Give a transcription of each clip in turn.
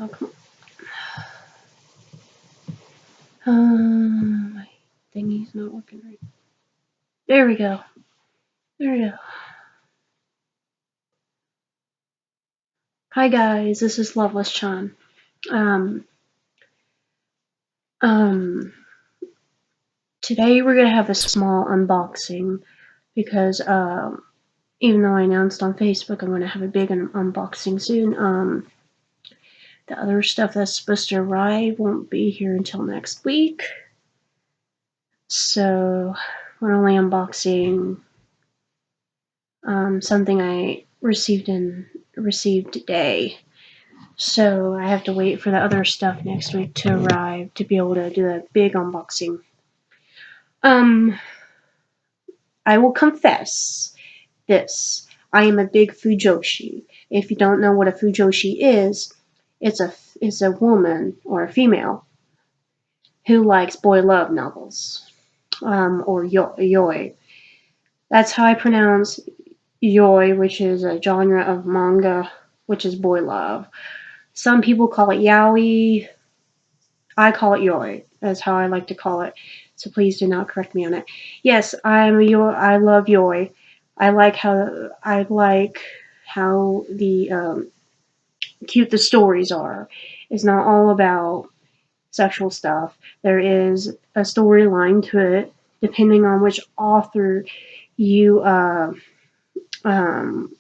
Oh, come on. My thingy's not working right. There we go. There we go. Hi guys, this is Loveless Chan. Um, um, Today we're gonna have a small unboxing because even though I announced on Facebook I'm gonna have a big unboxing soon. The other stuff that's supposed to arrive won't be here until next week, so we're only unboxing something I received today. So I have to wait for the other stuff next week to arrive to be able to do a big unboxing. I will confess this. I am a big fujoshi. If you don't know what a fujoshi is, it's a woman or a female who likes boy love novels, or yoi. That's how I pronounce yoi, which is a genre of manga, which is boy love. Some people call it yaoi. I call it yoi. That's how I like to call it. So please do not correct me on it. Yes, I'm a yoi. I love yoi. I like how the cute the stories are. It's not all about sexual stuff. There is a storyline to it, depending on which author you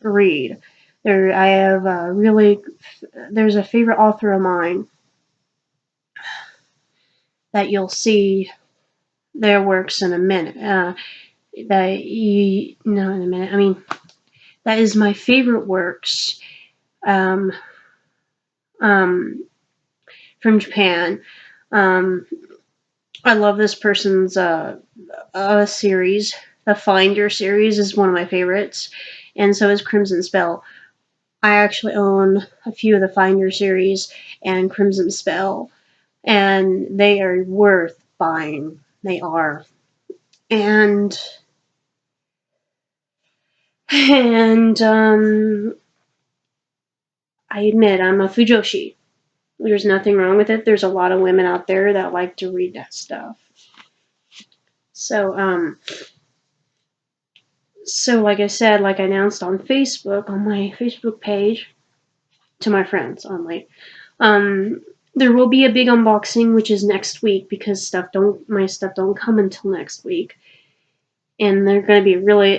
read. I have there's a favorite author of mine that you'll see their works in a minute. No, in a minute. I mean, that is my favorite works um, um, from Japan. Um, I love this person's series. The Finder series is one of my favorites, and so is Crimson Spell. I actually own a few of the Finder series and Crimson Spell, and they are worth buying. They are. And and I admit I'm a fujoshi. There's nothing wrong with it. There's a lot of women out there that like to read that stuff. So like I said, like I announced on Facebook, on my Facebook page, to my friends only, there will be a big unboxing, which is next week because my stuff don't come until next week, and it's going to be a really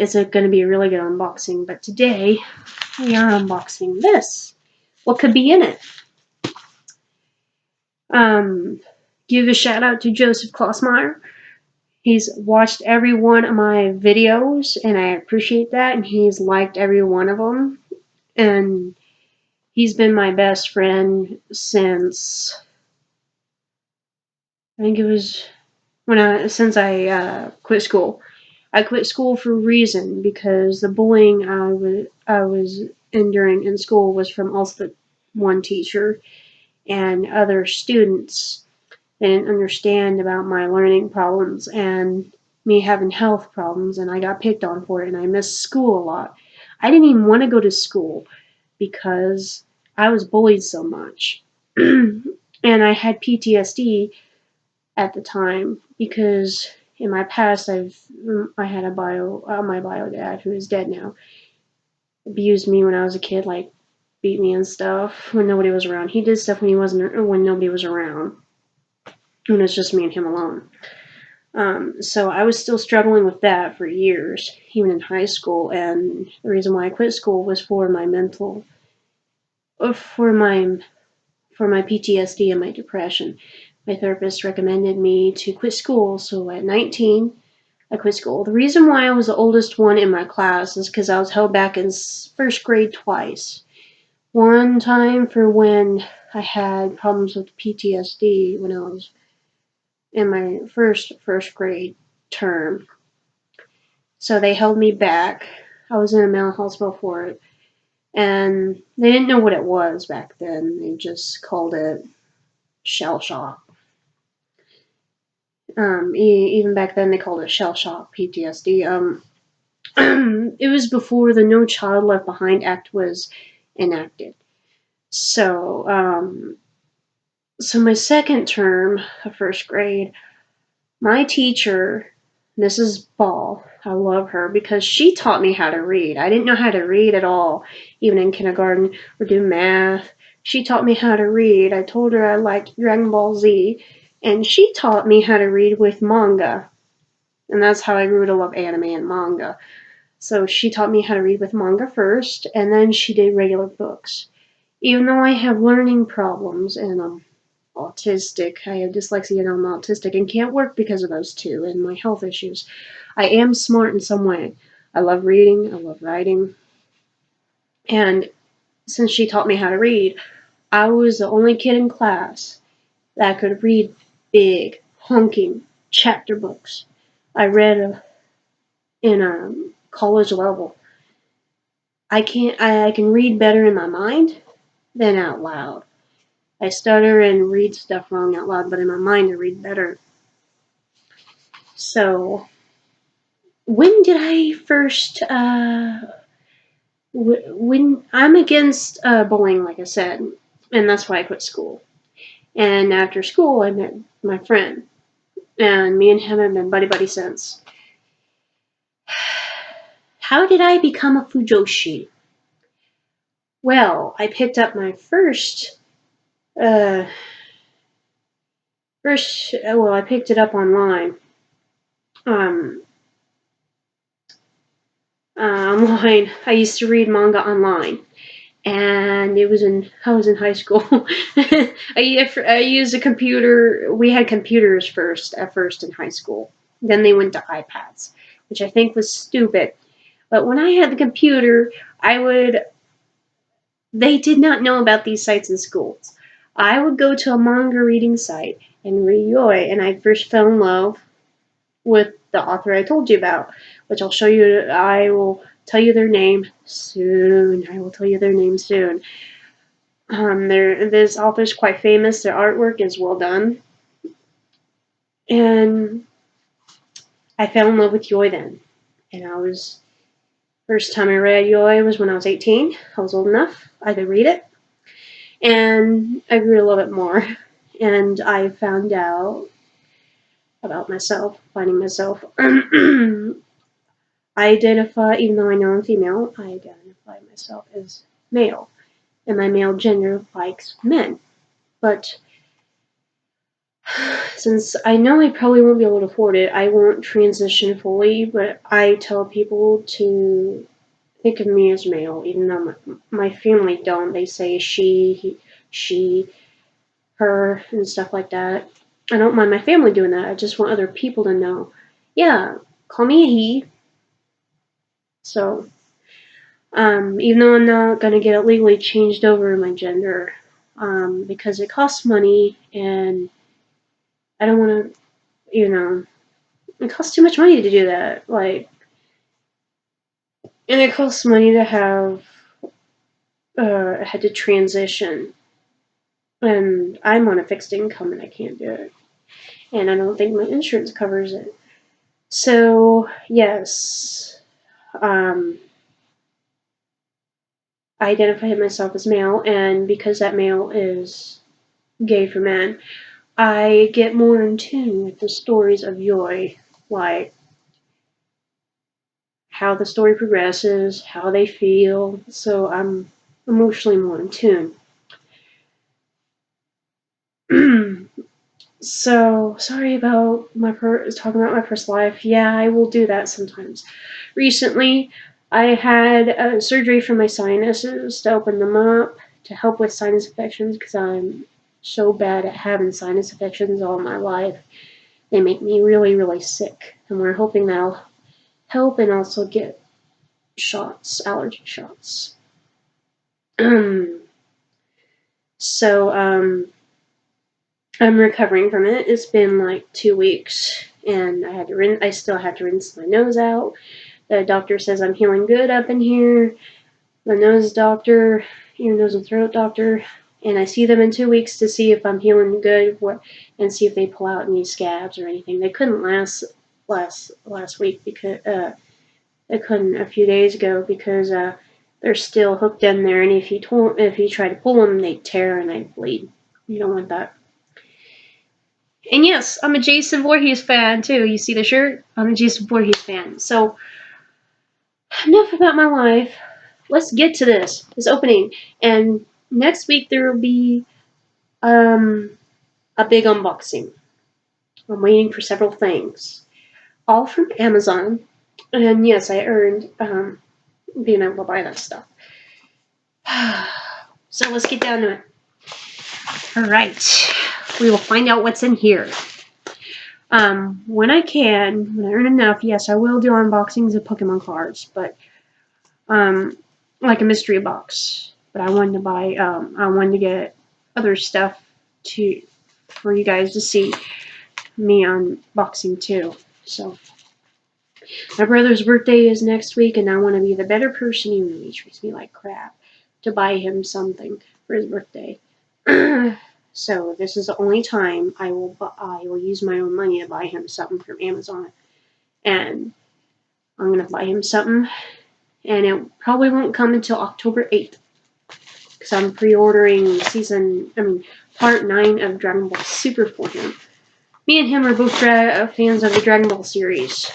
good unboxing. But today we are unboxing this. What could be in it? Give a shout out to Joseph Klausmeyer. He's watched every one of my videos, and I appreciate that, and he's liked every one of them. And he's been my best friend since I think it was since I quit school. I quit school for a reason because the bullying I was enduring in school was from also one teacher and other students. They didn't understand about my learning problems and me having health problems, and I got picked on for it, and I missed school a lot. I didn't even want to go to school because I was bullied so much. And I had PTSD at the time because in my past I had my bio dad, who is dead now, abused me when I was a kid, like beat me and stuff when nobody was around. He did stuff when nobody was around, when it was just me and him alone. So I was still struggling with that for years, even in high school. And the reason why I quit school was for my for my PTSD and my depression. My therapist recommended me to quit school. So at 19, I quit school. The reason why I was the oldest one in my class is because I was held back in first grade twice. One time for when I had problems with PTSD when I was in my first grade term. So they held me back. I was in a mental hospital for it. And they didn't know what it was back then. They just called it shell shock. Even back then, they called it shell shock PTSD. It was before the No Child Left Behind Act was enacted. So So my second term of first grade, my teacher, Mrs. Ball, I love her because she taught me how to read. I didn't know how to read at all, even in kindergarten or do math. She taught me how to read. I told her I liked Dragon Ball Z, and she taught me how to read with manga. And that's how I grew to love anime and manga. So she taught me how to read with manga first, and then she did regular books. Even though I have learning problems and I'm autistic, I have dyslexia and I'm autistic and can't work because of those two and my health issues, I am smart in some way. I love reading, I love writing, and since she taught me how to read, I was the only kid in class that could read big, honking chapter books. I read in a college level. I can read better in my mind than out loud. I stutter and read stuff wrong out loud, but in my mind I read better. So, when did I first, when I'm against bullying, like I said, and that's why I quit school. And after school, I met my friend, and me and him have been buddy buddy since. How did I become a fujoshi? Well, I picked up my uh, I picked it up online. Um, Online. I used to read manga online, and I was in high school. I used a computer. We had computers at first in high school. Then they went to iPads, which I think was stupid. But when I had the computer, I would. They did not know about these sites in schools. I would go to a manga reading site and read Yoi, and I first fell in love with the author I told you about, which I'll show you. I will tell you their name soon. I will tell you their name soon. This author's quite famous. Their artwork is well done, and I fell in love with Yoi then. And first time I read Yoi was when I was 18. I was old enough. I could read it, and I grew to love it more. And I found out about myself, finding myself. I identify, even though I know I'm female, I identify myself as male, and my male gender likes men. But since I know I probably won't be able to afford it, I won't transition fully, but I tell people to think of me as male, even though my family don't. They say she, her, and stuff like that. I don't mind my family doing that. I just want other people to know. Yeah, call me a he. So, even though I'm not gonna get it legally changed over my gender, because it costs money, and I don't want to, it costs too much money to do that. And it costs money to have had to transition, and I'm on a fixed income and I can't do it, and I don't think my insurance covers it. So yes, I identify myself as male, and because that male is gay for men, I get more in tune with the stories of Yoi, like how the story progresses, how they feel, so I'm emotionally more in tune. So, sorry about talking about my personal life. Yeah, I will do that sometimes. Recently, I had surgery for my sinuses to open them up to help with sinus infections because I'm so bad at having sinus infections all my life. They make me really, really sick, and we're hoping that'll help and also get allergy shots. So, I'm recovering from it. It's been like 2 weeks, and I still have to rinse my nose out. The doctor says I'm healing good up in here. The nose doctor, nose and throat doctor, and I see them in 2 weeks to see if I'm healing good, and see if they pull out any scabs or anything. They couldn't last week because they couldn't a few days ago because they're still hooked in there, and if you try to pull them, they tear and they bleed. You don't want that. And yes, I'm a Jason Voorhees fan too. You see the shirt? I'm a Jason Voorhees fan. So, enough about my life. Let's get to this opening. And next week there will be a big unboxing. I'm waiting for several things, all from Amazon. And yes, I earned being able to buy that stuff. So let's get down to it. All right, we will find out what's in here. When I earn enough, yes, I will do unboxings of Pokemon cards, but like a mystery box. But I wanted to get other stuff for you guys to see me unboxing too. So my brother's birthday is next week, and I want to be the better person, even though he treats me like crap, to buy him something for his birthday. So this is the only time I will use my own money to buy him something from Amazon, and I'm gonna buy him something, and it probably won't come until October 8th, because I'm pre-ordering part 9 of Dragon Ball Super for him. Me and him are both fans of the Dragon Ball series.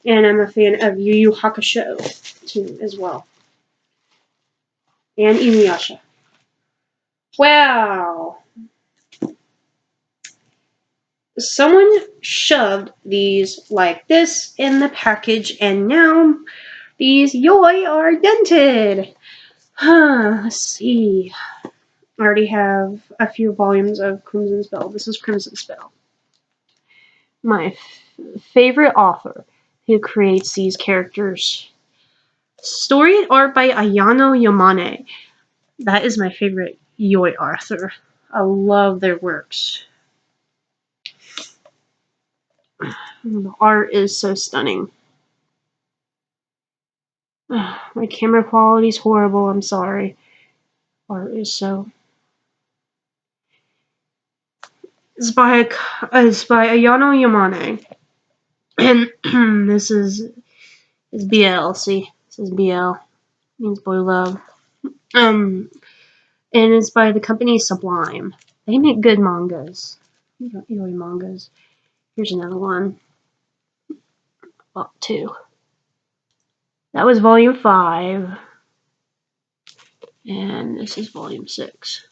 And I'm a fan of Yu Yu Hakusho, too, as well. And Inuyasha. Wow! Someone shoved these like this in the package, and now these yoi are dented! Let's see. I already have a few volumes of Crimson Spell. This is Crimson Spell. My favorite author who creates these characters. Story and art by Ayano Yamane. That is my favorite Yoi author. I love their works. The art is so stunning. My camera quality is horrible. I'm sorry. Art is so. It's by Ayano Yamane, and this is BL. See, this is BL. Means boy love. And it's by the company Sublime. They make good mangas. Yoi mangas. Here's another one. Bought 2. That was volume 5. And this is volume 6.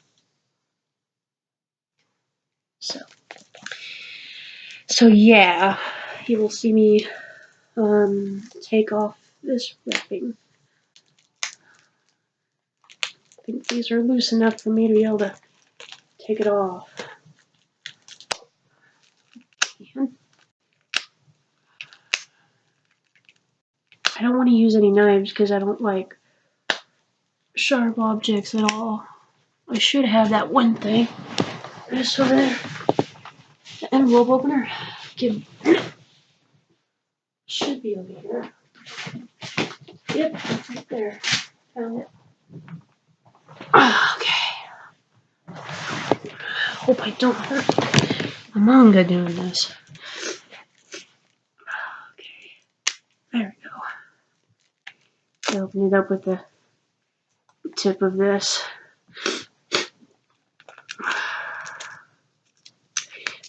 So yeah, you will see me take off this wrapping. I think these are loose enough for me to be able to take it off. And I don't want to use any knives because I don't like sharp objects at all. I should have that one thing. Just over there. The envelope opener. Should be over here. Yep, it's right there. Found it. Okay. Hope I don't hurt the manga doing this. Okay. There we go. Open it up with the tip of this.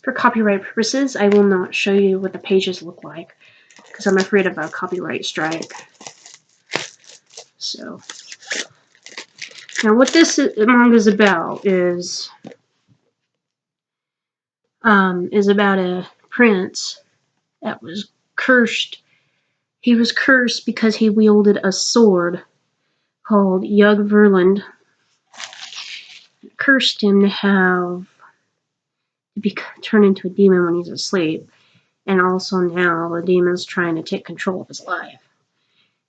For copyright purposes, I will not show you what the pages look like because I'm afraid of a copyright strike. So, now what this manga is about is about a prince that was cursed. He was cursed because he wielded a sword called Yug Verland. It cursed him to turn into a demon when he's asleep. And also now the demon's trying to take control of his life.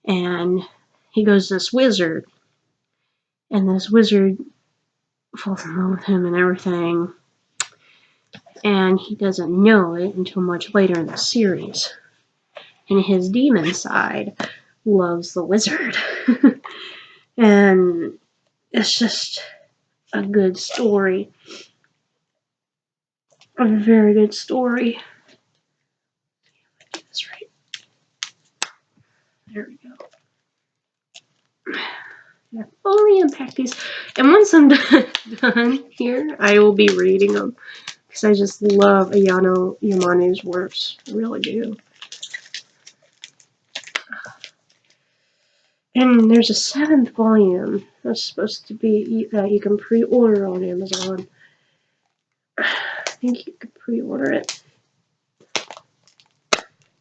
And he goes to this wizard. And this wizard falls in love with him and everything. And he doesn't know it until much later in the series. And his demon side loves the wizard. And it's just a good story. A very good story. That's right. There we go. Yeah, fully unpack these. And once I'm done here, I will be reading them. because I just love Ayano Yamane's works. I really do. And there's a 7th volume that's supposed to be that you can pre-order on Amazon. I think you could pre-order it.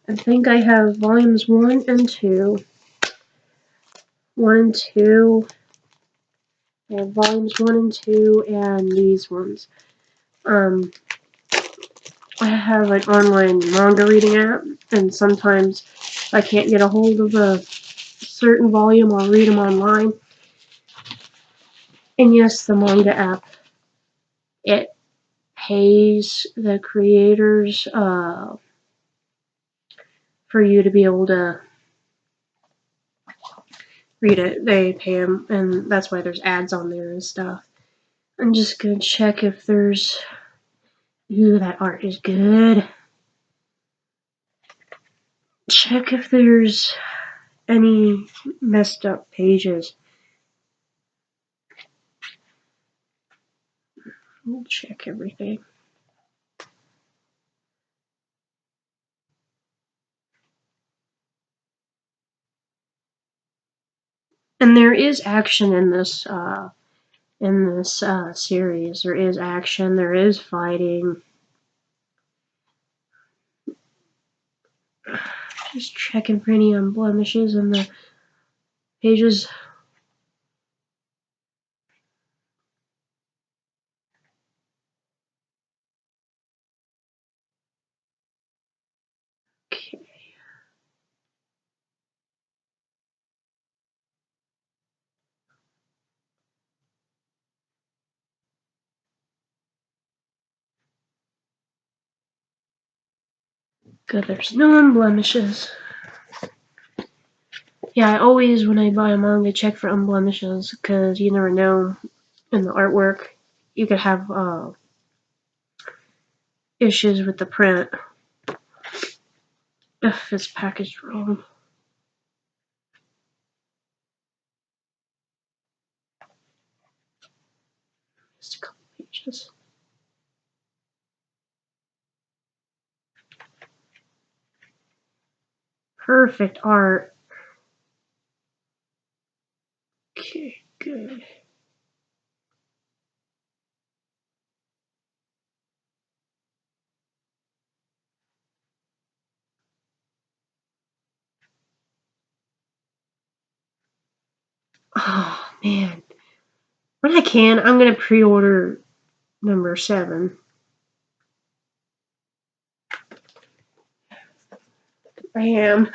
I think I have volumes 1 and 2. 1 and 2. I have volumes 1 and 2 and these ones. I have an online manga reading app, and sometimes if I can't get a hold of a certain volume, I'll read them online. And yes, the manga app, it pays the creators for you to be able to read it. They pay them, and that's why there's ads on there and stuff. I'm just gonna check if there's... Ooh, that art is good. Check if there's any messed up pages. We'll check everything. And there is action in this series. There is action. There is fighting. Just checking for any blemishes in the pages. Okay. Good, there's no blemishes. Yeah, I always, when I buy a manga, check for blemishes, because you never know in the artwork. You could have issues with the print if it's packaged wrong. Just a couple pages. Perfect art. Okay, good. Oh, man. When I can, I'm going to pre-order number 7. I am.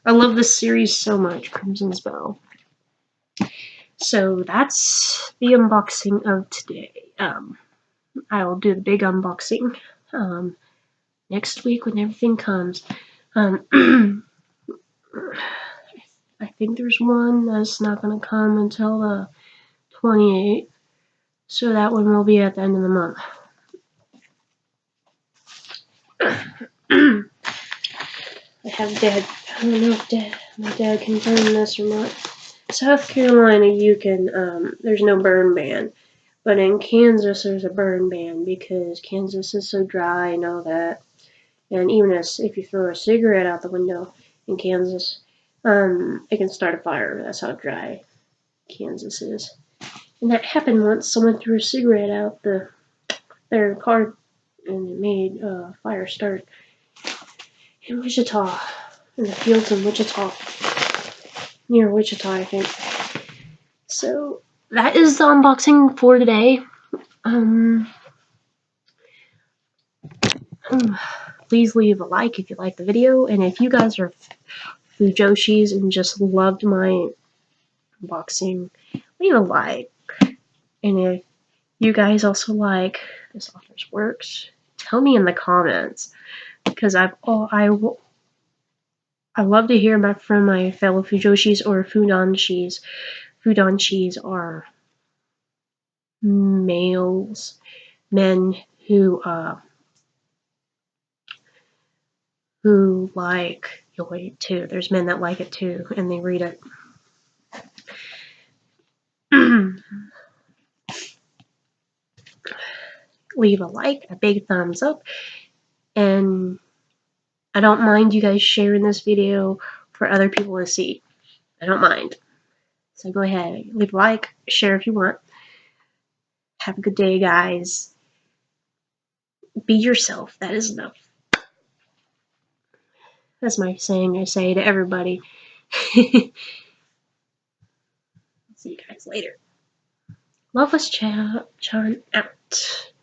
I love this series so much, Crimson's Bow. So that's the unboxing of today. I'll do the big unboxing next week when everything comes. I think there's one that's not going to come until the 28th, so that one will be at the end of the month. I have dad. I don't know if my dad confirmed this or not. South Carolina, you can, there's no burn ban. But in Kansas, there's a burn ban because Kansas is so dry and all that. And even if you throw a cigarette out the window in Kansas, it can start a fire. That's how dry Kansas is. And that happened once. Someone threw a cigarette out their car, and it made a fire start in Wichita, in the fields in Wichita, near Wichita, I think. So that is the unboxing for today. Please leave a like if you like the video, and if you guys are fujoshis and just loved my unboxing, leave a like. And if you guys also like this author's works, tell me in the comments, because I love to hear back from my fellow fujoshis or fudanshis. Fudanshis are males, men who like yoi too. There's men that like it too, and they read it. leave a like, a big thumbs up, and I don't mind you guys sharing this video for other people to see. I don't mind. So go ahead, leave a like, share if you want. Have a good day, guys. Be yourself. That is enough. That's my saying I say to everybody. See you guys later. Loveless Chan out.